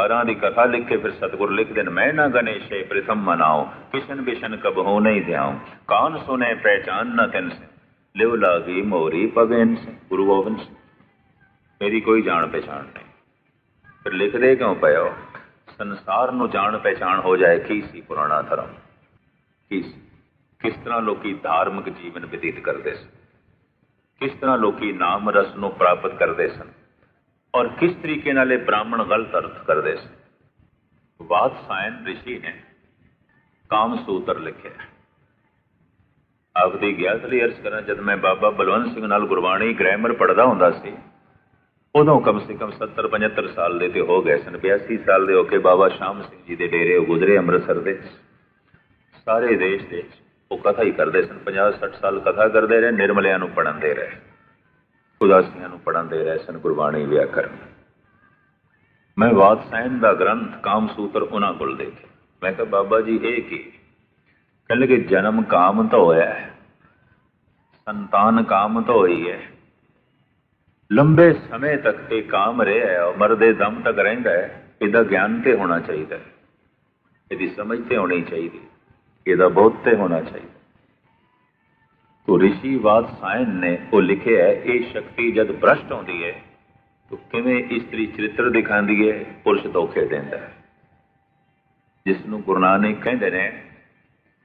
अवतारां दी कथा लिख के फिर सतगुर लिख देन, मैं ना गणेशे प्रथम मनाओ, किशन बिशन कब हो नहीं ध्याओ, कान सुने पहचान न तिन से, लिव लागी मोरी पवेन से। गुरु गोबिंद सिंह, मेरी कोई जान पहचान नहीं। फिर लिख दे क्यों पे हो, संसार नूं जान पहचान हो जाए की सी पुराना धर्म, की सी, किस तरह लोकी धार्मिक जीवन व्यतीत करते सन, किस तरह लोकी नाम रस नूं प्राप्त करते सन, और किस तरीके नाले ब्राह्मण गलत अर्थ करते सन। वात्सायन ऋषि ने काम सूत्र लिखे। आपकी ग्यारहवीं अर्ज करा, जब मैं बाबा बलवंत सिंह नाल गुरबाणी ग्रामर पढ़दा हुंदा सी, उदों कम से कम 70-75 साल दे ते हो गए सन। 82 साल दे होके बाबा श्याम सिंह जी दे डेरे गुजरे अमृतसर दे। सारे देश दे वो कथा ही करते सन। 50-60 साल कथा करते रहे, निर्मलिया नूं पढ़ाते रहे, उदासियां नूं पढ़ाते रहे सन गुरबाणी व्याकरण। मैं वात्सायन दा ग्रंथ काम सूत्र उन्हां कोल देखे। मैं कहा बाबा जी ये की? कहने कि जन्म काम तो होया है, संतान काम तो होई है, लंबे समय तक ये काम रहा है और मरदे दम तक रहिंदा है। इहदा ज्ञान ते होना चाहिए, इहदी समझ ते होनी चाहिए, इहदा बोध ते होना चाहिए। तो ऋषि वात्सायन ने वो लिखे है, ये शक्ति जब भ्रष्ट होती है तो किवें स्त्री चरित्र दिखाती है, पुरुष धोखे देंदा है। जिसनों गुरु नानक कहते ने,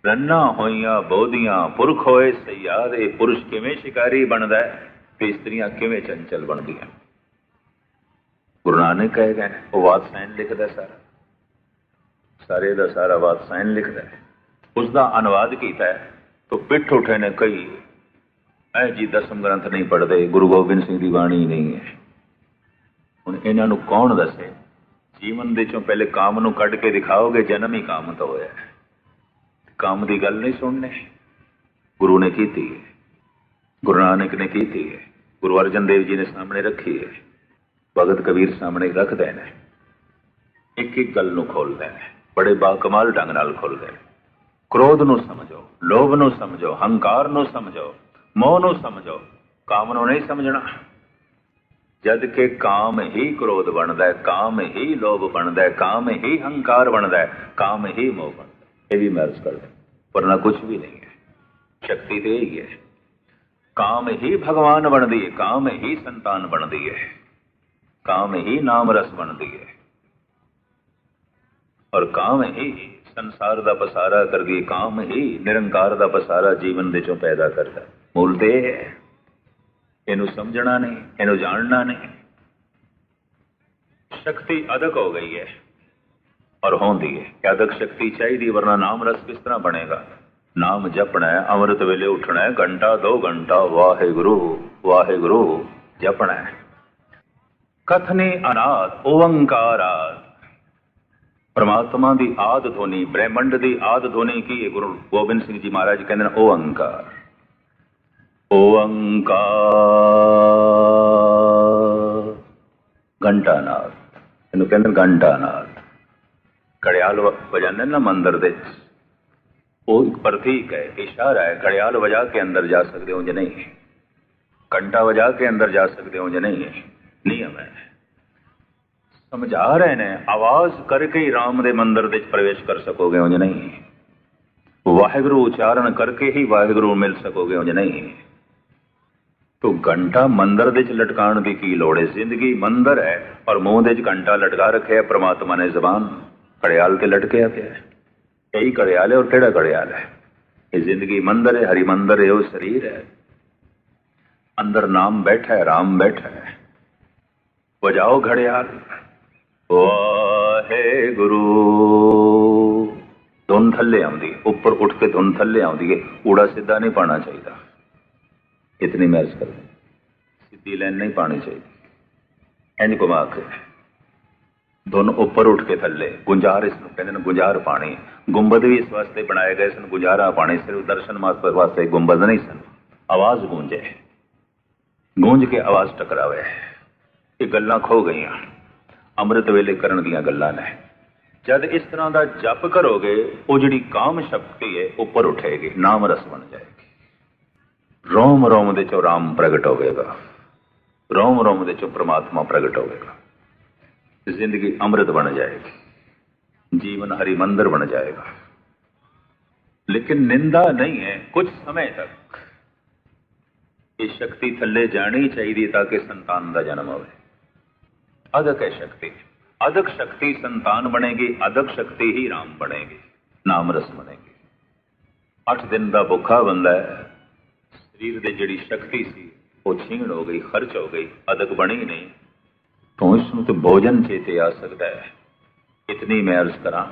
रन्ना होइया बोधियां पुरख होए सयाद, ये पुरुष किवें शिकारी बनता है ते स्त्रियां किवें चंचल बनदियां। गुरु नानक कहे गए, वो वात्सायन लिखदा सारा, सारे दा सारा वात्सायन लिखदा है। उसका अनुवाद किया है तो पिठ उठे ने कई, ऐ जी दसम ग्रंथ नहीं पढ़ते, गुरु गोबिंद सिंह की बाणी नहीं है। हुण इन्हां नूं कौन दसे? जीवन दे चों पहले काम नूं कढ के दिखाओगे, जन्म ही काम तो होया है। काम की गल नहीं सुनने। गुरु ने की है, गुरु नानक ने की है, गुरु अर्जन देव जी ने सामने रखी है, भगत कबीर सामने रख देना। एक एक गल नूं खोलदा है, बड़े बाकमाल ढंग नाल खोलदा है। क्रोध नूं समझो, लोभ नूं समझो, हंकार नूं समझो, मोह नूं समझो, काम नूं नहीं समझना। जद के काम ही क्रोध बनता है, काम ही लोभ बनता है, काम ही हंकार बनता है, काम ही मोह बनता है। ये भी महर्ज कर दे, वरना कुछ भी नहीं है। शक्ति तो यही है, काम ही भगवान बनती है, काम ही संतान बनती है, काम ही नाम रस बनती है, और काम ही संसार का पसारा कर दिए, काम ही निरंकार का पसारा जीवन दे चों पैदा करता है। मूल तो यह है, इनू समझना नहीं, इनू जानना नहीं। शक्ति अदक हो गई है और होंदी है। अदक शक्ति चाहिए, वरना नाम रस किस तरह बनेगा? नाम जपना है, अमृत वेले उठना है, घंटा 2 घंटा वाहेगुरु वाहेगुरु जपना है। कथने अनाद ओंकाराद, परमात्मा की आद ध्वनि, ब्रह्मंड की आद ध्वनि की है। गुरु गोबिंद सिंह जी महाराज कहते हैं ओंकार, ओंकार घंटानाद, इन्हू कहते घंटानाद। घड़ियाल बजाने ना मंदिर दे, वो एक प्रतीक है, इशारा है। घड़ियाल बजा के अंदर जा सकते हो, नहीं घंटा बजा के अंदर जा सकते हो, नहीं नियम है। समझा रहे ने, आवाज करके ही राम दे मंदिर दे प्रवेश कर सकोगे, उंज नहीं। वाहिगुरु उच्चारण करके ही वाहिगुरु मिल सकोगे, उंज नहीं। तो घंटा मंदिर दे लटकाण की की लोड़ है? जिंदगी मंदिर है और मुंह दे घंटा लटका रखे है परमात्मा ने। जबान घड़ियाल ते लटके पे है, यही घड़ियाल है और केड़ा घड़ियाल है? ये जिंदगी मंदिर है, हरि मंदिर है, वो शरीर है। अंदर नाम बैठा है, राम बैठा है। बजाओ घड़ियाल, वाहे गुरु। धुन थले आउंदी, ऊपर उठ के धुन थले आउंदी है। ऊड़ा सीधा नहीं पाना चाहिए, इतनी महज कर, सीधी लाइन नहीं पानी चाहिए। इंज घुमा के धुन ऊपर उठ के थले। गुंजार इसनूं कहंदे ने, गुंजार पानी। गुंबद भी इस वास्ते बनाए गए सन, गुंजारा पानी। सिर्फ दर्शन मात्र वास्ते गुंबद नहीं सन। आवाज गूंजे, गूंज के आवाज टकरावे। ये गल्लां खो गई, अमृत वेले करन दियां गल्लां ने। जब इस तरह का जप करोगे, वो जिहड़ी काम शक्ति है ऊपर उठेगी, नाम रस बन जाएगी। रोम रोम दे चो राम प्रगट होगा, रोम रोम दे चो परमात्मा प्रगट होगा। जिंदगी अमृत बन जाएगी, जीवन हरि मंदिर बन जाएगा। लेकिन निंदा नहीं है, कुछ समय तक ये शक्ति थले जानी चाहिए ताकि संतान का जन्म हो। अदक है शक्ति, अदक शक्ति संतान बनेगी, अदक शक्ति ही राम बनेगी, नाम रस बनेगी। 8 दिन का भुखा बंदा है, शरीर की जिहड़ी शक्ति सी वो छीण हो गई, खर्च हो गई, अदक बनी नहीं, तो इसमें तो भोजन चेते आ सकता है। इतनी मैं अर्ज करा,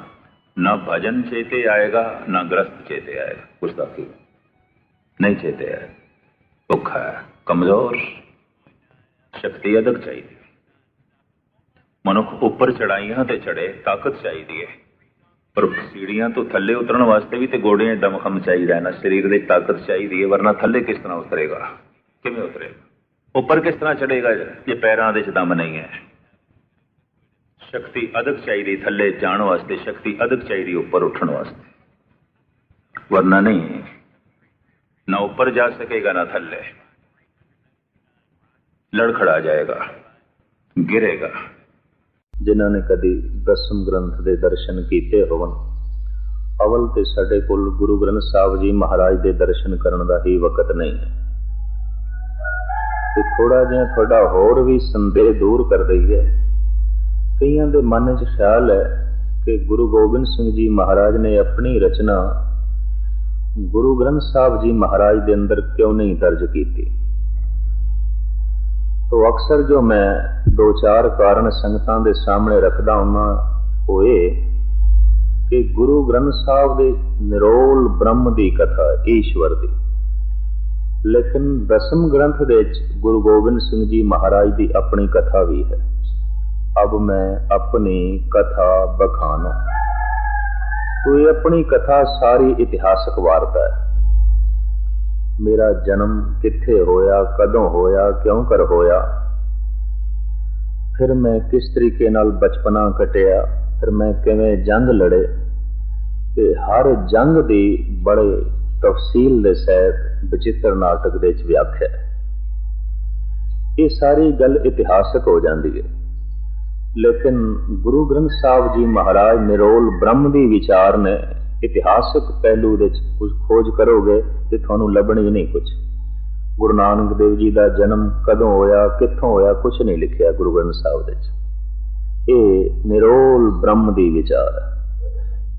ना भजन चेते आएगा ना ग्रस्त चेते आएगा, कुछ बाकी नहीं चेते आएगा। भुखा है, कमजोर, शक्ति अदक चाहिए। मनुख उपर चढ़ाइयां ते चढ़े, ताकत चाहिए है, पर सीढ़ियां तो थले उतरन वास्ते भी तो गोड़ियां दमखम चाहिए ना, शरीर की ताकत चाहिए है, वरना थले किस तरह उतरेगा, किमें उतरेगा, ऊपर किस तरह चढ़ेगा जे पैरों दे दम नहीं है। शक्ति अदक चाहिए थले जाण वास्ते, शक्ति अदक चाहिए ऊपर उठन वास्ते, वरना नहीं, ना ऊपर जा सकेगा ना थले, लड़खड़ा जाएगा, गिरेगा। जिन्होंने कभी दसम ग्रंथ के दर्शन किए होवन, अवल तो साडे कोल गुरु ग्रंथ साहब जी महाराज के दर्शन करने का ही वक्त नहीं है। तो थोड़ा जिहा थोड़ा होर भी संदेह दूर कर रही है। कईयां दे मन च ख्याल है कि गुरु गोबिंद सिंह जी महाराज ने अपनी रचना गुरु ग्रंथ साहब जी महाराज के अंदर क्यों नहीं दर्ज की। तो अक्सर जो मैं 2-4 कारण संगतां दे सामने रखदा हुंदा वो ये कि गुरु ग्रंथ साहब दे निरोल ब्रह्म की कथा ईश्वर की, लेकिन दसम ग्रंथ दे गुरु गोबिंद सिंह जी महाराज की अपनी कथा भी है। अब मैं अपनी कथा बखाना, तो ये अपनी कथा सारी इतिहासक वार्ता है। मेरा जन्म किथे होया, कदों होया, क्यों कर होया, फिर मैं किस तरीके नाल बचपना कटिया, फिर मैं किवें जंग लड़े, ते हर जंग दी बड़े तफसील दे सहित विचित्र नाटक दे विच व्याख्या है। ये सारी गल इतिहासक हो जाती है, लेकिन गुरु ग्रंथ साहब जी महाराज निरोल ब्रह्म दी विचार ने इतिहासक पहलू दे खोज करोगे तो थानू लभणी नहीं कुछ। गुरु नानक देव जी का जन्म कदों होया, कित्थों होया, कुछ नहीं लिखिया गुरु ग्रंथ साहब दे। ये निरोल ब्रह्म दी विचार है।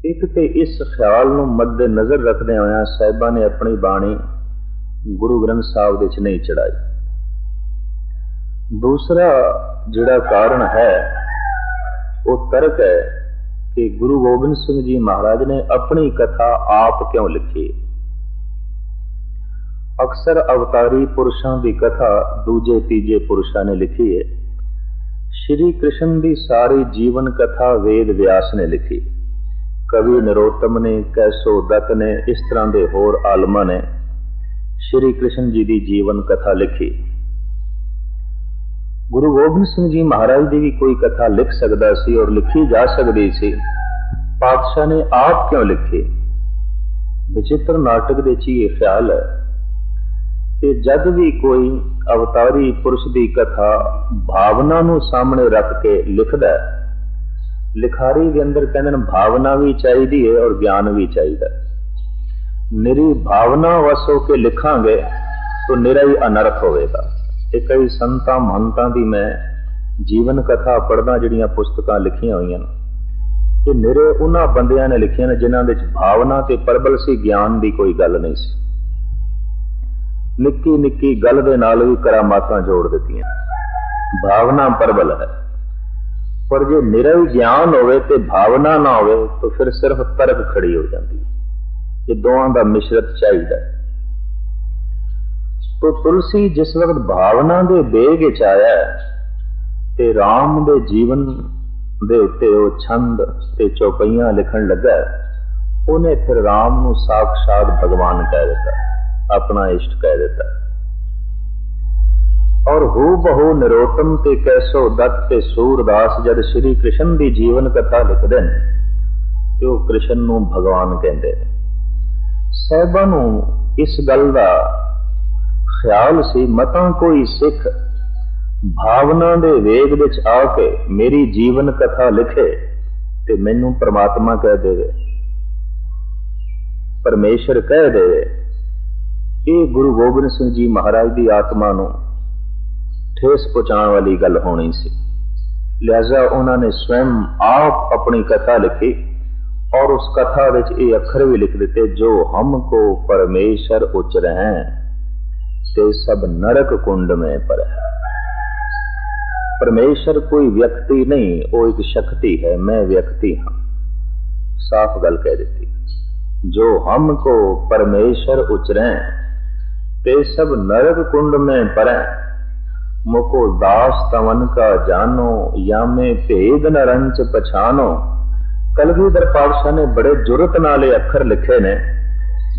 एक तो इस ख्याल नू मद्दे नजर रखदे होया साहिबां ने अपनी बाणी गुरु ग्रंथ साहब दे नहीं चढ़ाई। दूसरा जिहड़ा कारण है वो तर्क है कि गुरु गोबिंद सिंह जी महाराज ने अपनी कथा आप क्यों लिखी। अक्सर अवतारी पुरुषों की कथा दूजे तीजे पुरुषों ने लिखी है। श्री कृष्ण की सारी जीवन कथा वेद व्यास ने लिखी, कवि नरोत्तम ने, कैसो दत्त ने, इस तरह के होर आलमा ने श्री कृष्ण जी की जीवन कथा लिखी। गुरु गोबिंद सिंह जी महाराज की भी कोई कथा लिख सकता सी और लिखी जा सकती सी, पातशाह ने आप क्यों लिखी। विचित्र नाटक दे च ये ख्याल है कि जब भी कोई अवतारी पुरुष की कथा भावना नू सामने रख के लिखदा है, लिखारी के अंदर कहते भावना भी चाहिए है और ज्ञान भी चाहिए। निरी भावना वस हो के लिखांगे तो निरा ही अनर्थ होगा। कई संतां महंतां की मैं जीवन कथा पढ़दा, जिहड़ियां पुस्तकां लिखियां होईयां ये निरे उन्हां बंदियां ने लिखियां ने जिन्हां दे भावना ते प्रबल सी, ज्ञान की कोई गल नहीं सी। निक्की निक्की गल दे नाल भी करामातां जोड़ दित्तियां, भावना प्रबल है। पर जे निरा ही ज्ञान होवे ते भावना ना होवे तो फिर सिर्फ तर्क खड़ी हो जाती है। ये दोवां दा मिश्रत चाहिए। तो तुलसी जिस वक्त भावना दे बेग विच आया ते राम दे जीवन दे उत्ते वो छंद ते चौपाइयां लिखण लगा, उन्हें फिर राम नू साक्षात भगवान कह दिता, अपना इष्ट कह दिता। और हू बहु निरोतम ते कैसो दत्त ते सूरदास जद श्री कृष्ण की जीवन कथा लिखते हैं तो कृष्ण नू भगवान कहते। साहिबां नू इस गल का ख्याल से मतां कोई सिख भावना दे वेग विच आके मेरी जीवन कथा लिखे ते मैनू परमात्मा कह देवे, परमेश्वर कह देवे, ये गुरु गोबिंद सिंह जी महाराज की आत्मा नू ठेस पहुंचाने वाली गल होनी सी। लिहाजा उन्होंने स्वयं आप अपनी कथा लिखी और उस कथा विच ये अखर भी लिख दिते, जो हमको परमेश्वर उचर हैं ते सब नरक कुंड में पर है। परमेश्वर कोई व्यक्ति नहीं, वो एक शक्ति है, मैं व्यक्ति हाँ, साफ गल कह दी। जो हमको परमेश्वर उचरे ते सब नरक कुंड में परै, मुको दास तवन का जानो, या में भेद न रंच पछानो। कलगीधर पातशाह ने बड़े जुरत नाले अखर लिखे ने,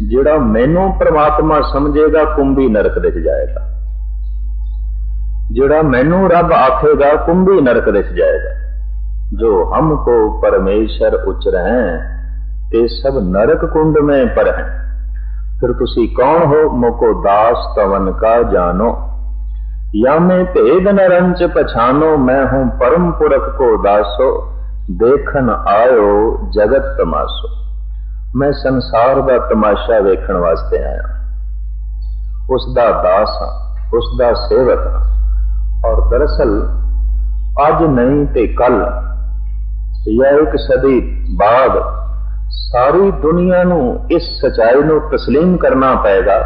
जिहड़ा मैनू परमात्मा समझेगा कुंभी नरक दिख जाएगा, जिहड़ा मैनू रब आखेगा कुंभी नरक दिख जाएगा। जो हमको परमेश्वर उचर हैं ते सब नरक कुंड में पर हैं। फिर तुसी कौन हो, मुको दास तवन का जानो, या मैं भेद न रंच पछानो। मैं हूं परम पुरख को दासो, देखन आयो जगत तमाशो। मैं संसार का तमाशा वेखण वास्ते आया, उसदा दास हां, उसदा सेवक हां। और दरअसल अज नहीं ते कल या एक सदी बाद सारी दुनिया नू इस सच्चाई नू तस्लीम करना पड़ेगा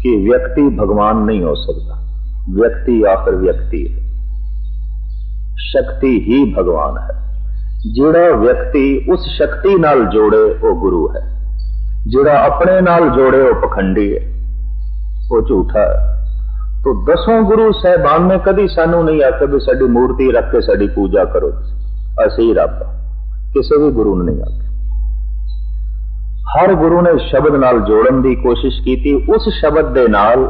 कि व्यक्ति भगवान नहीं हो सकता। व्यक्ति आखिर व्यक्ति है, शक्ति ही भगवान है। जिहड़ा व्यक्ति उस शक्ति नाल जोड़े वो गुरु है, जिहड़ा अपने नाल जोड़े वो पखंडी है, वो झूठा है। तो 10 गुरु साहबान ने कभी सानू नहीं आख्या भी साडी मूर्ति रख के साडी पूजा करो, असी रब। किसी भी गुरु ने नहीं आख्या। हर गुरु ने शब्द नाल जोड़न की कोशिश की, उस शब्द दे नाल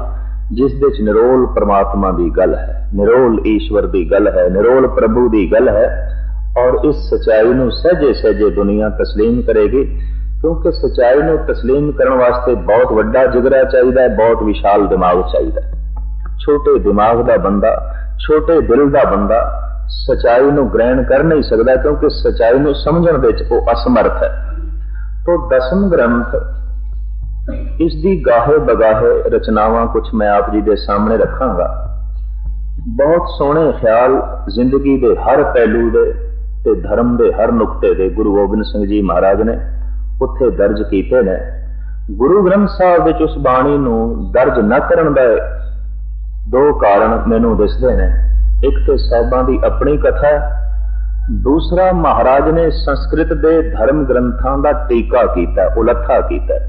जिस दे निरोल परमात्मा की गल है, निरोल ईश्वर की गल है, निरोल प्रभु की गल है। और इस सच्चाई नू सहजे सहजे दुनिया तस्लीम करेगी, क्योंकि सच्चाई नू तस्लीम करने वास्ते बहुत वड्डा जिगरा चाहिए, बहुत विशाल दिमाग चाहिए। छोटे दिमाग का बंदा, छोटे दिल का बंदा सच्चाई नू ग्रहण कर नहीं सकता, क्योंकि सच्चाई नू समझण विच वो असमर्थ है। तो 10वें ग्रंथ इसकी गाहे बगाहे रचनावां कुछ मैं आप जी के सामने रखांगा। बहुत सोहने ख्याल जिंदगी के हर पहलू दे ते धर्म के हर नुकते दे गुरु गोबिंद सिंह जी महाराज ने उत्थे दर्ज कीते ने। गुरु ग्रंथ साहब विच उस बाणी नू दर्ज न करन दा 2 कारण मैनू दिसदे ने। एक तो साहिबां दी अपनी कथा है, दूसरा महाराज ने संस्कृत दे धर्म ग्रंथां दा टीका कीता, उलथा कीता।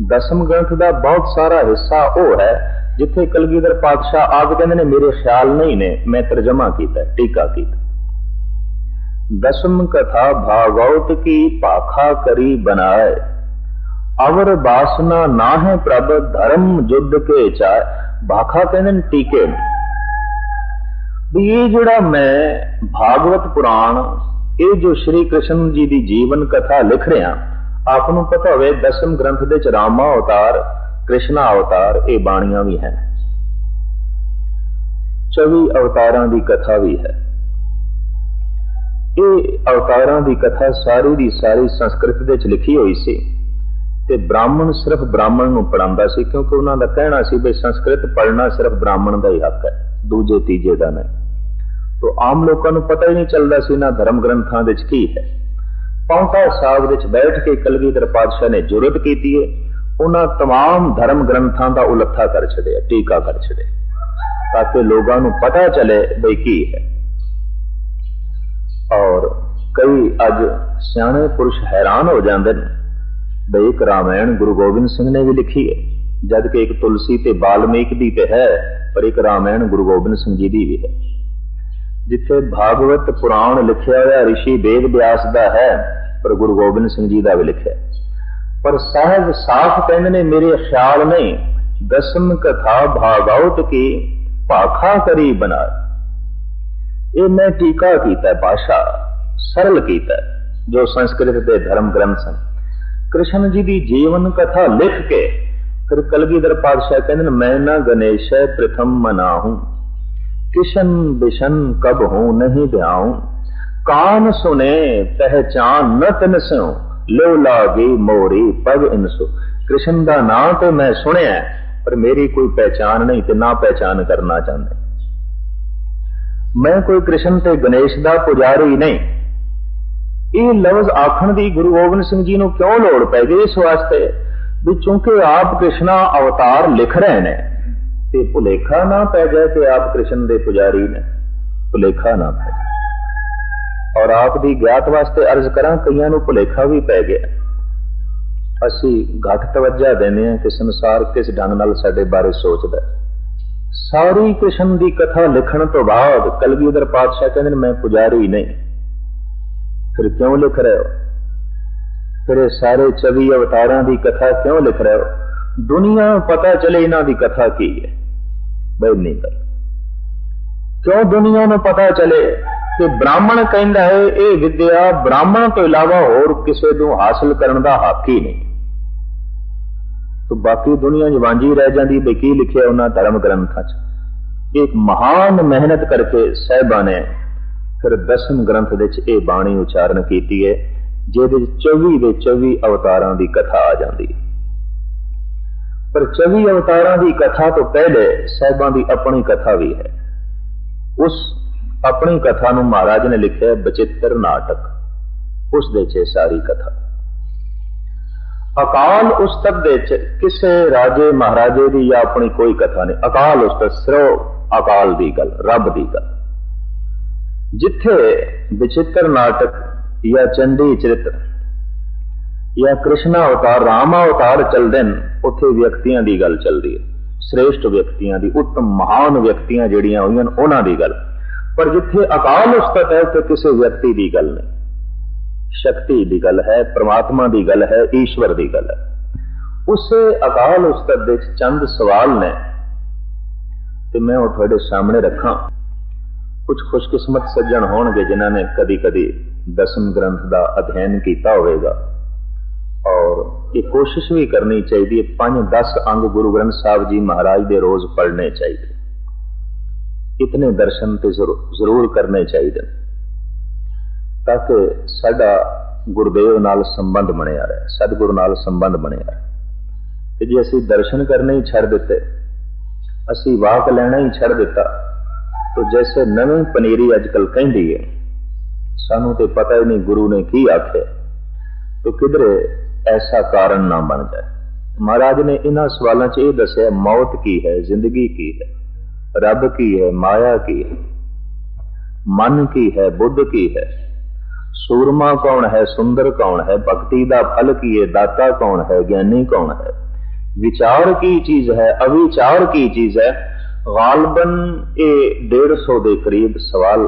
10वें ग्रंथ का बहुत सारा हिस्सा वो है जिथे कलगीधर पातशाह आप कहते ने मेरे ख्याल नहीं ने, मैं तर्जमा किया, टीका किया। 10वीं कथा भागवत की पाखा करी बनाए, अवर बासना ना है प्रभ धर्म युद्ध के चाय। भाखा कहते टीके भी ये जड़ा मैं भागवत पुराण ये जो श्री कृष्ण जी की जीवन कथा लिख रहा, आपको पता हो 10वें ग्रंथ के रामा अवतार, कृष्णा अवतार, ये बाणियां भी हैं। 24 अवतारां की कथा भी है। ये अवतारां की कथा सारी दी सारी संस्कृत विच लिखी हुई सी ते ब्राह्मण सिर्फ ब्राह्मण नूं पढ़ांदा सी, क्योंकि उन्हां दा कहना सी भी संस्कृत पढ़ना सिर्फ ब्राह्मण का ही हक है, दूजे तीजे का नहीं। तो आम लोगों को पता ही नहीं चलता सी इन्हां धर्म ग्रंथां विच की है। पौंटा साहब विच बैठ के कलगीधर पातशाह ने जुरत की है, उन्हां तमाम धर्म ग्रंथां का उलथा कर छड़िया, टीका कर छड़िया, ताकि लोगों को पता चले बई की है। और कई अज सियाणे पुरुष हैरान हो जाते हैं बई एक रामायण गुरु गोबिंद सिंह ने भी लिखी है, जबकि एक तुलसी ते वाल्मीकि दी ते है, पर एक रामायण गुरु गोबिंद सिंह जी की भी है। जिथे भागवत पुराण लिखा हुआ ऋषि वेद व्यास का है, पर गुरु गोबिंद सिंह जी का भी लिखा। पर साहब साफ कहते ने मेरे ख्याल नहीं, 10वीं कथा भागवत की पाखा करी बना। ये मैं टीका कीता, भाषा सरल कीता, जो संस्कृत के धर्म ग्रंथ सन। कृष्ण जी की जीवन कथा लिख के फिर कलगीधर पातशाह कहते मैं न गणेश प्रथम मनाहूं, किशन बिशन कब हूं नहीं ध्याऊं, कान सुने पहचान न तिन स्यों, लो लागी मोरी पग इनसो। कृष्ण का नाम तो मैं सुनिया पर मेरी कोई पहचान नहीं ते ना पहचान करना चाहते। मैं कोई कृष्ण ते गणेश का पुजारी नहीं। ये लफ्ज आखण की गुरु गोबिंद सिंह जी को क्यों लोड़ पै गई? इस वास्ते भी चूंकि आप कृष्णा अवतार लिख रहे हैं ते भुलेखा ना पै जाए कि आप कृष्ण के पुजारी ने, भुलेखा ना पै। और आप दी ज्ञात वास्ते अर्ज करा, कईयां नूं भुलेखा भी पै गया। असी घट तवज्जा देने हैं कि संसार किस ढंग नाल साडे बारे सोचदा। सारी कृष्ण की कथा लिखण तो बाद कलगीधर पातशाह कहंदे मैं पुजारी नहीं। फिर क्यों लिख रहे हो? फिर सारे 24 अवतारां की कथा क्यों लिख रहे हो? दुनिया पता चले इन्हां की कथा की है। नहीं गल क्यों दुनिया में पता चले कि ब्राह्मण कहता है ये विद्या ब्राह्मण तो इलावा होर किसी को हासिल करने का हक ही नहीं। तो बाकी दुनिया जवांजी रह जाती भी की लिखे उन्होंने धर्म ग्रंथों च। एक महान मेहनत करके साहिबा ने फिर 10वें ग्रंथ ये बाणी उच्चारण की है, जिहदे 24 के 24 अवतारां की कथा आ जाती है। पर 24 अवतारां की कथा तो पहले साहिबां की अपनी कथा भी है। उस अपनी कथा नूं महाराज ने लिखा बचित्र नाटक, उस दे च सारी कथा। अकाल उस्तत दे च किसे राजे महाराजे की या अपनी कोई कथा नहीं। अकाल उस्तत सिर्फ अकाल की गल, रब की गल। जिथे बचित्र नाटक या चंडी चरित्र या कृष्णा अवतार राम अवतार चलते हैं, उत्थे व्यक्तियों की गल चलती है, श्रेष्ठ व्यक्तियों की, उत्तम महान व्यक्तियां जिहड़ियां होईयां उन्हां दी गल। पर जिथे अकाल उस्तत है तो किसी व्यक्ति की गल नहीं, शक्ति की गल है, परमात्मा की गल है, ईश्वर की गल है। उस अकाल उस्तत दे चंद सवाल ने ते मैं वो तुहाडे सामने रखा। कुछ खुशकिस्मत सज्जन होणगे जिन्हां ने कदी कदी 10वें ग्रंथ का अध्ययन किया होगा, और ये कोशिश भी करनी चाहिए 5-10 अंग गुरु ग्रंथ साहब जी महाराज दे रोज पढ़ने चाहिए। इतने दर्शन तो जरूर करने चाहिए ताकि साडा गुरुदेव नाल संबंध बनिया रहे, सतगुरु नाल संबंध बनिया रहे। जे असी दर्शन करने ही छड़ दिते, असी वाक लेना ही छड़ दिता, तो जैसे नवीं पनीरी अजकल कहती है, सानू तो पता ही नहीं गुरु ने की आखे, तो किधरे ऐसा कारण ना बन जाए। महाराज ने इन्हां सवालों च ये दसिया, मौत की है, जिंदगी की है, रब की है, माया की है, मन की है, बुद्ध की है, सूरमा कौन है, सुंदर कौन है, भक्ति का फल की है, दाता कौन है, ज्ञानी कौन है, विचार की चीज है, अविचार की चीज है। गालबन ये 150 के करीब सवाल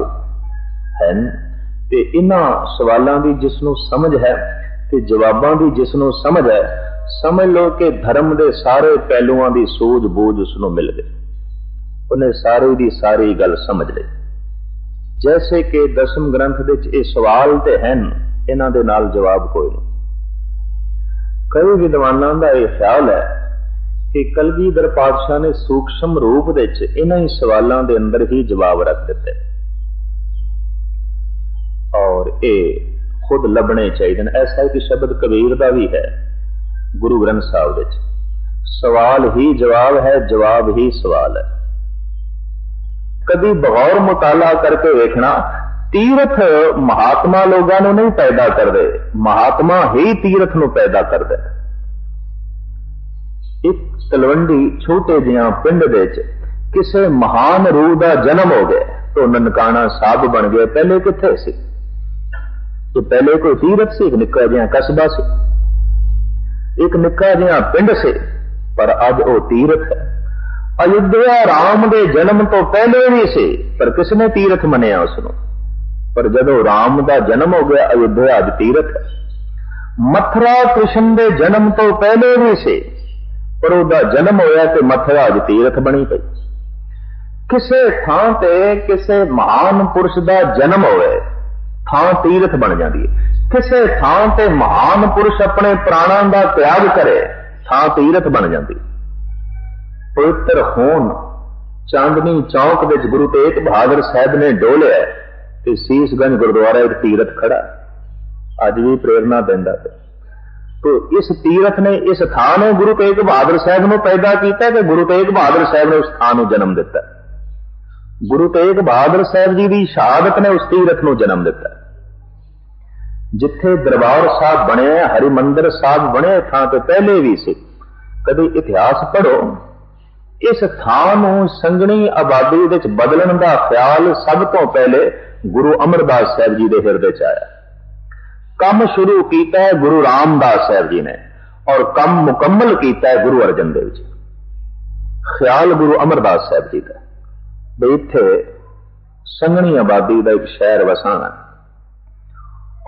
हैं ते इन्हां सवालों की जिसनों समझ है ते जवाबों की जिसनों समझ है, समझ लो कि धर्म के सारे पहलुओं की सूझ-बूझ उसनों मिल गई, उन्हें सारी की सारी गल समझ ली। जैसे कि 10वें ग्रंथ के ये सवाल तो हैं, इन्हां दे नाल जवाब कोई नहीं। कई विद्वानों का यह ख्याल है कि कलगीधर पातशाह ने सूक्ष्म रूप दे इन्हां ही सवालों के अंदर ही जवाब रख दिते, और ये खुद लभने चाहिए। ऐसा एक शब्द कबीर का भी है गुरु ग्रंथ साहब दे, सवाल ही जवाब है, जवाब ही सवाल है। कभी बगौर मुताला करके देखना, तीर्थ महात्मा लोगों को नहीं पैदा करते, महात्मा ही तीर्थ को पैदा करते। एक तलवंडी छोटे जिहा पिंड दे किसे महान रूह का जन्म हो गया तो ननकाना साहब बन गया। पहले किथे सी? तो पहले कोई तीर्थ से, एक निक्का जिहा कस्बा से, एक निक्का जिहा पिंड से, पर अज वो तीर्थ है। अयोध्या राम के जन्म तो पहले भी से, पर किसने तीर्थ मनिया उसनों? पर जदों राम का जन्म हो गया, अयोध्या अज तीर्थ है। मथुरा कृष्ण के जन्म तो पहले भी से, पर उसका जन्म होया तो मथुरा अज तीर्थ बनी पई। किसे थां ते किसे महान पुरुष का जन्म होवे, थां तीर्थ बन जाती है। किसे थां ते महान पुरुष अपने प्राणों का त्याग करे, थां तीर्थ बन जाती। पवित्र होन ਚਾਂਦਨੀ ਚੌਕ ਵਿੱਚ ਗੁਰੂ ਤੇਗ ਬਹਾਦਰ ਸਾਹਿਬ ਨੇ ਡੋਲਿਆ ਤੇ ਸੀਸਗੰਜ ਗੁਰਦੁਆਰਾ ਇੱਕ ਤੀਰਥ ਖੜਾ ਅੱਜ ਵੀ ਪ੍ਰੇਰਨਾ ਦਿੰਦਾ ਹੈ। तो इस तीरथ ने इस थान ने गुरु तेग बहादुर साहब को पैदा किया कि गुरु तेग बहादुर साहब ने उस थान को जन्म दिता। गुरु तेग बहादुर साहब जी की शहादत ने उस तीरथ को जन्म दिता। जिथे दरबार साहब बने हरिमंदिर साहब बने थां तो पहले भी से कभी इतिहास पढ़ो इस थान संगणी आबादी विच बदलण का ख्याल सब तो पहले गुरु अमरदास साहब जी के हिरदे च आया। कम शुरू किया है गुरु रामदास साहब जी ने और कम मुकम्मल किया है गुरु अर्जन देव जी। ख्याल गुरु अमरदास साहब जी का भी इत्थे संगनी आबादी का एक शहर वसाना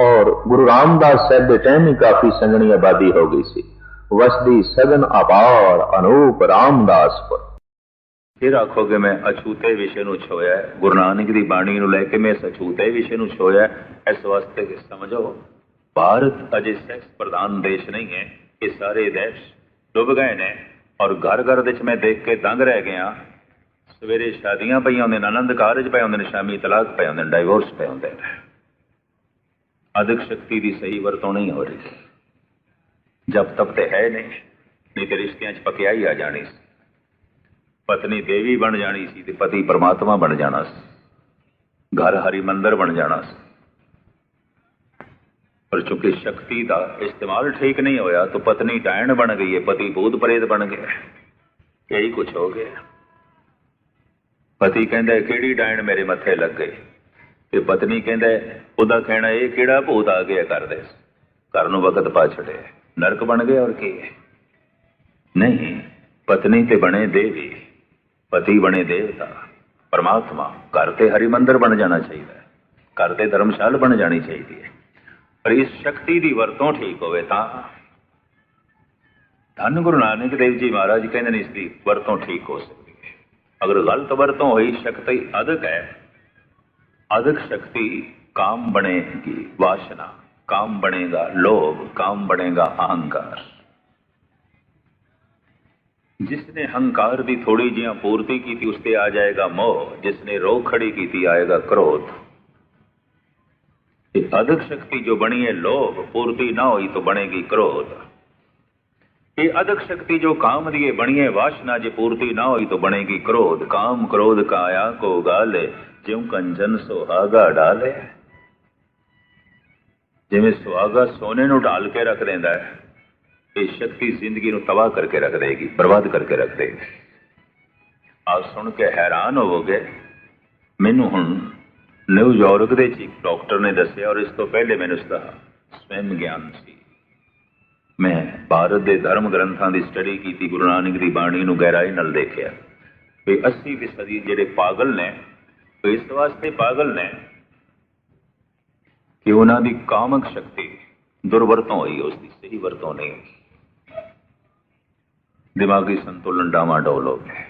और गुरु रामदास साहब के टाइम ही काफी संगनी आबादी हो गई सी। वसदी सगन अपार अनूप रामदासपुर। फिर आखोगे मैं अछूते विषय नूं छोया गुरु नानक दी बाणी नूं लैके मैं इस अछूते विषय नूं छोया इस वास्ते कि समझो भारत अजे सैक्स प्रधान देश नहीं है। ये सारे देश डुब गए ने और घर घर मैं देख के दंग रह गया। सवेरे शादियां पई होंदे ने आनंद कारज पे होंदे ने शामी तलाक पे होंदे ने डाइवोर्स पे होंदे ने। अधिक शक्ति की सही वरतों नहीं हो रही। जब तब तो है नहीं तो रिश्तियां च पकियाई आ जानी सी। पत्नी देवी बन जानी सी ते पति परमात्मा बन जाना सी। घर हरिमंदिर बन जाना सी। पर चूंकि शक्ति का इस्तेमाल ठीक नहीं होया तो पत्नी डायन बन गई है पति भूत प्रेत बन गया। यही कुछ हो गया। पति कहता केड़ी डायन मेरे मथे लग गई ते पत्नी कहता उदा कहना ये केड़ा भूत आ गया कर दे घर नूं वक्त पा छड़े नरक बन गया। और की नहीं पत्नी ते बने देवी पति बने देवता परमात्मा। घर ते हरिमंदिर बन जाना चाहिए। घर ते धर्मशाला बन जानी चाहिए। पर इस शक्ति की वरतों ठीक होवे तां धन गुरु नानक देव जी महाराज कहते हैं इसकी वरतों ठीक हो सकती है। अगर गलत वरतों हुई शक्ति अधिक है अधिक शक्ति काम बनेगी वासना काम बनेगा लोभ काम बनेगा अहंकार। जिसने अहंकार की थोड़ी जी पूर्ति की थी उससे आ जाएगा मोह। जिसने रोक खड़ी की थी आएगा क्रोध। अधिक शक्ति जो बनी है लोभ पूर्ति ना हुई तो बनेगी क्रोध। ये अधिक शक्ति जो काम दिए बनी है वासना जो पूर्ति ना हुई तो बनेगी क्रोध। काम क्रोध काया को गाले ज्यों कंचन सुहागा डाले। जिवें सुहागा सोने नूं डाल के रख देंदा है ये शक्ति जिंदगी नूं तबाह करके रख देगी बर्बाद करके रख देगी। आप सुन के हैरान होवोगे। मैनू हुण न्यूयॉर्क दे एक डॉक्टर ने दसिया और इस तो पहले मैंने उसका स्वयं ज्ञान सी। मैं भारत के धर्म ग्रंथों की स्टडी की थी गुरु नानक की बाणी नूं गहराई नाल देखिया भी 80% जिहड़े पागल ने तो इस वास्ते पागल ने कि उन्हां दी कामक शक्ति दुर्वरतों हुई उसकी सही वरतों नहीं हुई। दिमागी संतुलन डावाडोल हो गया।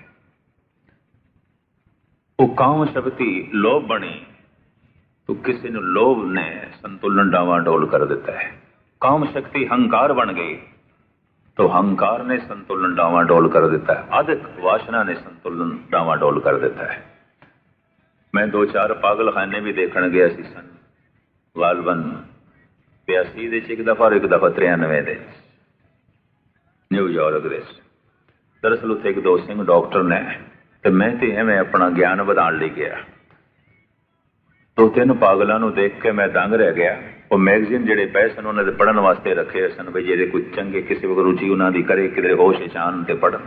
वो काम शक्ति लोभ बनी तो किसी ने लोभ ने संतुलन डावाडोल कर देता है। काम शक्ति हंकार बन गई तो हंकार ने संतुलन डावाडोल कर देता है। अधिक वासना ने संतुलन डावाडोल कर देता है। मैं 2-4 पागल खाने भी देखने गया सी सन वालवन 82 एक दफा और एक दफा 93 न्यूयॉर्क दे। दरअसल उत्थे एक दो सिंह डॉक्टर ने तो मैं तो एवं अपना ज्ञान बढ़ाने लिए गया। 2-3 पागलों को देख के मैं दंग रह गया। वो मैगजीन जेडे पे सन उन्होंने पढ़न वास्ते रखे सन भी जे कुछ चंगे किसी वक्त रुचि उन्होंने करे कि होश चान ते पढ़न।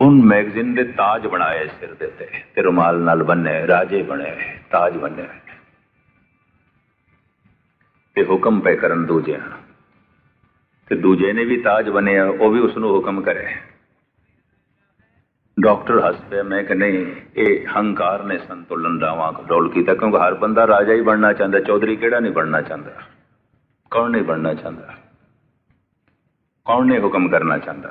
उन मैगजीन के ताज बनाए सिर ते रुमाल नाल बने राजे बने ताज बने ते हुक्म पे करन दूजे ते दूजे ने भी ताज बने वो भी उसनों हुक्म करे। डॉक्टर हस पे मैं कि नहीं ये हंकार ने संतुलन डावा डोल किया क्योंकि हर बंदा राजा ही बनना चाहता। चौधरी केड़ा नहीं बनना चाहता। कौन नहीं बनना चाहता। कौन नहीं हुक्म करना चाहता।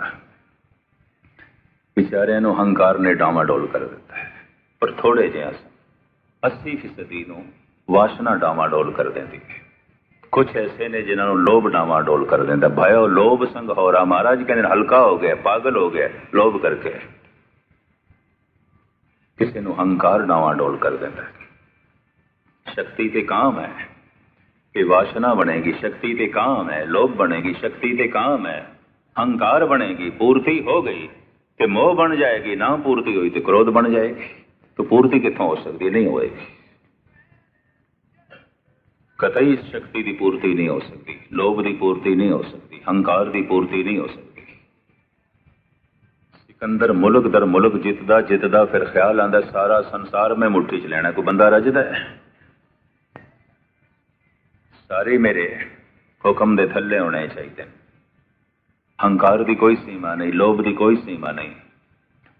बेचारे नूं हंकार ने डावाडोल कर देता है। पर थोड़े जिहा 80% नूं वासना डावाडोल कर देती है। कुछ ऐसे ने जिन्होंने लोभ डावाडोल कर देता। भयो लोभ संग होरा महाराज कहते हल्का हो गया पागल हो गया लोभ करके। किसी ਨੂੰ ਹੰਕਾਰ ਡਾਵਾਂਡੋਲ कर देता है। शक्ति ते काम है कि वासना बनेगी, शक्ति ते काम है, लोभ बनेगी, शक्ति ते काम है, हंकार बनेगी, पूर्ति हो गई तो मोह बन जाएगी, ना पूर्ति हुई तो क्रोध बन जाएगी। तो पूर्ति कितों हो सकती? नहीं होएगी। कतई इस शक्ति की पूर्ति नहीं हो सकती, लोभ की पूर्ति नहीं हो सकती, हंकार की पूर्ति नहीं हो सकती। सिकंदर मुल्क दर मुल्क जितदा जितदा फिर ख्याल आंदा सारा संसार में मुट्ठी च लेना। कोई बंदा रजदा है? सारे मेरे हुक्म दे थल्ले होने चाहिए। हंकार की कोई सीमा नहीं, लोभ की कोई सीमा नहीं,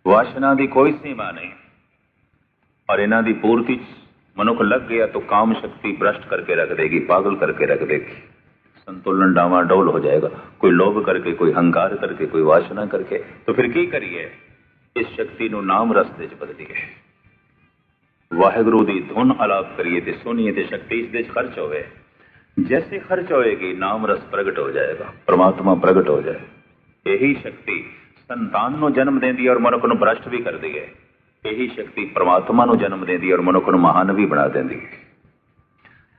वासना की कोई सीमा नहीं। और इन्हां दी पूर्ति मनुख लग गया तो काम शक्ति भ्रष्ट करके रख देगी, पागल करके रख देगी, संतुलन डावाडोल हो जाएगा। कोई लोभ करके, कोई हंकार करके, कोई वासना करके। तो फिर की करिए? इस शक्ति नूं नाम रस दे च बदलीए, वाहिगुरू दी धुन अलाप करिए ते सुनिए ते शक्ति इस दे च खर्च होवे। जैसे खर्च होएगी नाम रस प्रगट हो जाएगा, परमात्मा प्रगट हो जाए। यही शक्ति संतान नूं जन्म देंदी और मनुख नूं भ्रष्ट भी कर दी है। यही शक्ति परमात्मा नूं जन्म देंदी और मनुख नूं महान भी बना देंदी।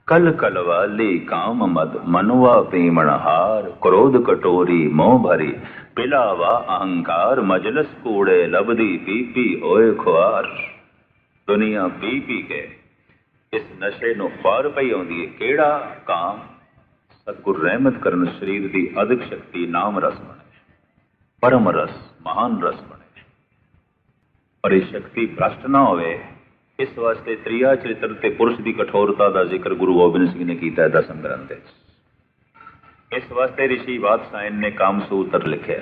कल कलवाली काम मद मनुआ पीमण हार, क्रोध कटोरी मोह भरी, पिलावा अहंकार मजलस कूड़े, लबदी पी पी होए खुआर। दुनिया पी पी के इस नशे नूं ख्वार पई आउंदी है। केड़ा काम? सतगुर रहमत करन शरीर दी अधिक शक्ति नाम रस बने, परम रस, महान रस बने। और ये शक्ति भ्रष्ट ना होवे, इस वास्ते त्रिया चरित्र ते पुरुष की कठोरता का जिक्र गुरु गोबिंद सिंह ने किया है 10वें ग्रंथ। इस वास्ते ऋषि वात्सायन ने कामसूत्र लिखे।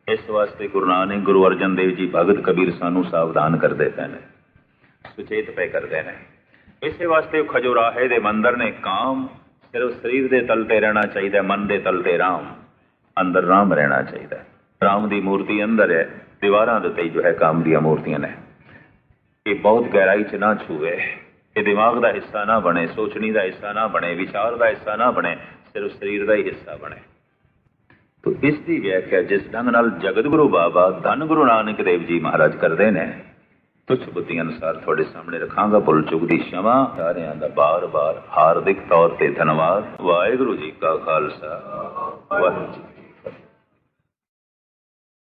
इस वास्ते गुरु नानक, गुरु अर्जन देव जी, भगत कबीर सानू सावधान कर देते हैं, सुचेत पे करते हैं। इस वास्ते खजुराहे दे मंदिर ने काम सिर्फ शरीर के तल ते रहना चाहिए, मन के तल ते राम, अंदर राम रहना चाहिए। राम की मूर्ति अंदर है, दीवारां दे उत्ते जो है काम दी मूर्तियां ने। ये बहुत गहराई च ना छूए, ये दिमाग का हिस्सा ना बने, सोचनी का हिस्सा ना बने, विचार का हिस्सा ना बने, सिर्फ शरीर का ही हिस्सा बने। तो इसकी व्याख्या जिस ढंग नाल जगत गुरु बाबा धन गुरु नानक देव जी महाराज करते हैं, तुच्छ बुद्धि अनुसार थोड़े सामने रखांगा। भुल चुक दी क्षमा। सारियां दा बार बार हार्दिक तौर पर धन्यवाद। वाहिगुरू जी का खालसा, वाहिगुरू जी।